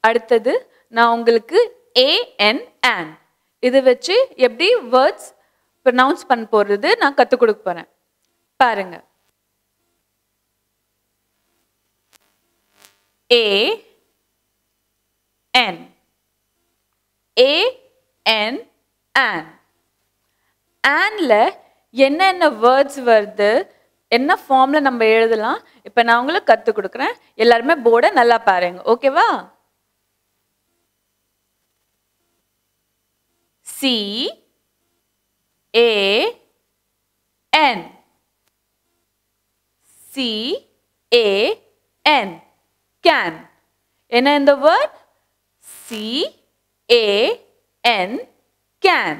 அடுத்தது நான் உங்களுக்கு an an இது வச்சு எப்படி words pronounce பண்ண போறது நான் கத்து கொடுக்க போறேன் பாருங்க a n an anல என்னென்ன words வருது என்ன ஃபார்ம்ல நம்ம எழுதலாம் இப்போ நான் உங்களுக்கு கத்து கொடுக்கிறேன் எல்லாரும் போர்டை நல்லா பாருங்க ஓகேவா C A N C A N can என்ன இந்த word C A N can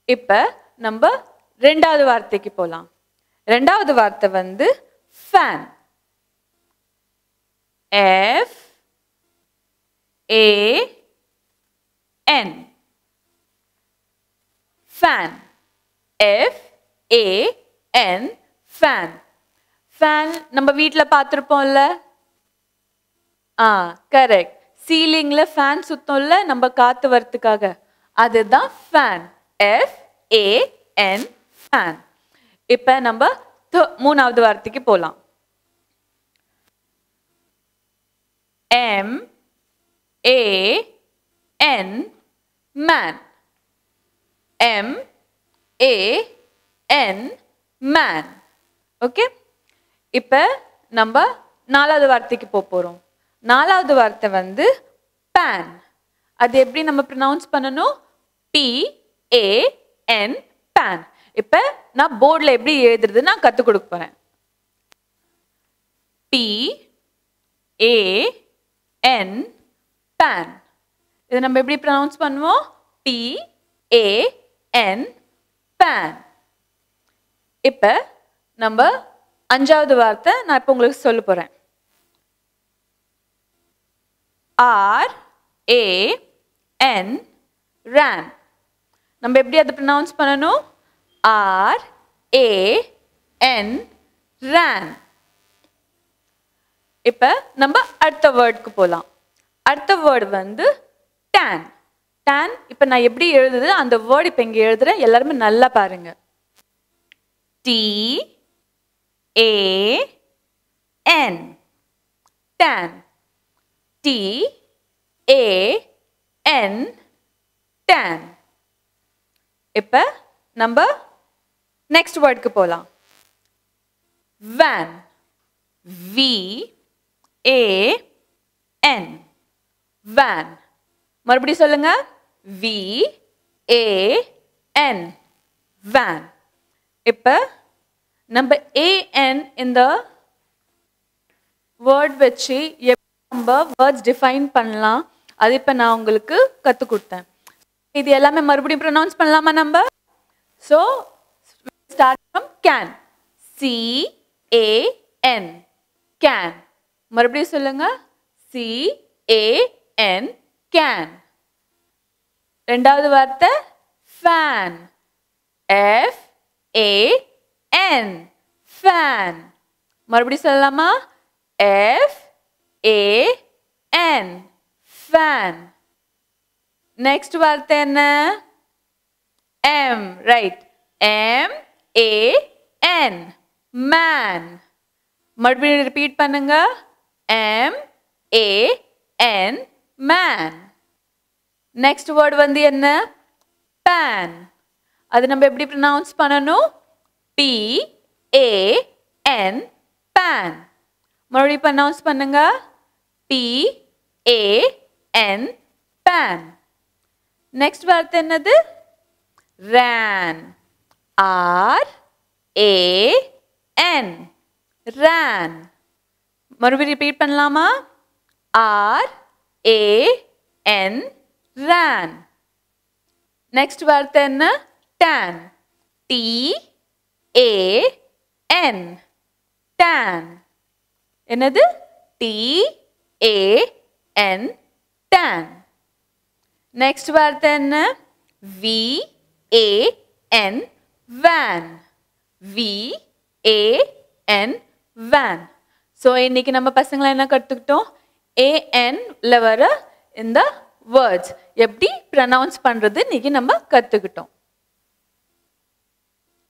இப்ப நம்ம இரண்டாவது வார்த்தைக்கு போலாம் இரண்டாவது வார்த்தை வந்து fan F A N fan F A N fan fan நம்ம வீட்ல பாத்திருப்போம்ல கரெக்ட் சீலிங்ல ஃபேன் சுத்தம்ல நம்ம காத்து வரதுக்காக அதுதான் fan F A N fan இப்போ நம்ம மூணாவது வார்த்தைக்கு போலாம் M A N man M A N man okay இப்போ நம்ம நாலாவது வார்த்தைக்கு போறோம் நாலாவது வார்த்தை வந்து pan அது எப்படி நம்ம ப்ரொனவுன்ஸ் பண்ணனும் P A N pan இப்போ நான் போர்ட்ல எப்படி எழுதுறது நான் கத்து கொடுக்க போறேன் P A N pan இத நம்ம எப்படி ப்ரொனவுன்ஸ் பண்ணுவோம் P A N pan இப்போ நம்ம அஞ்சாவது வார்த்தை நான் இப்போ உங்களுக்கு சொல்ல போறேன் R A N ran நம்ம எப்படி அதை ப்ரொனவுன்ஸ் பண்ணனும் R A N ran இப்போ நம்ம அடுத்த வேர்ட்க்கு போலாம் அடுத்த வேர்ட் வந்து tan tan இப்போ நான் எப்படி எழுதுது அந்த வேர்ட் இப்போ இங்க எழுதுறேன் எல்லாரும் நல்லா பாருங்க T A N tan T A N tan இப்போ நம்ம நெக்ஸ்ட் வேர்ட்க்கு போலாம் van V A N van மறுபடியும் சொல்லுங்க V A N van இப்போ நம்ம A N இந்த வேர்ட் வச்சு நம்ம வேர்ட்ஸ் டிஃபைன் பண்ணலாம் அது இப்போ நான் உங்களுக்கு கத்து கொடுத்தேன் இது எல்லாமே மறுபடியும் ப்ரொனவுன்ஸ் பண்ணலாமா நம்ம so start from can C A N can மறுபடியும் சொல்லுங்க C A N can இரண்டாவது வார்த்தை fan F A N fan மறுபடியும் சொல்லலாமா F A N fan next வார்த்தை என்ன M right M A N man மறுபடியும் ரிப்பீட் பண்ணுங்க M A N man next word வந்து என்ன pan அது நம்ம எப்படி ப்ரொனவுன்ஸ் பண்ணனும் P A N pan மறுபடியும் ப்ரொனவுன்ஸ் பண்ணுங்க P A N pan next வார்த்தை என்னது ran R A N ran மறுபடியும் ரிப்பீட் பண்ணலாமா R A N ran next வார்த்தை என்ன tan T A N tan என்னது T A N tan next வார்த்தை என்ன V A N van V A N van so இன்னைக்கு நம்ம பசங்கள என்ன கத்துக்கிட்டோம் ANல வர இந்த வேர்ட்ஸ் எப்படி ப்ரொனவுன்ஸ் பண்றது இன்னைக்கு நம்ம கத்துக்கிட்டோம்.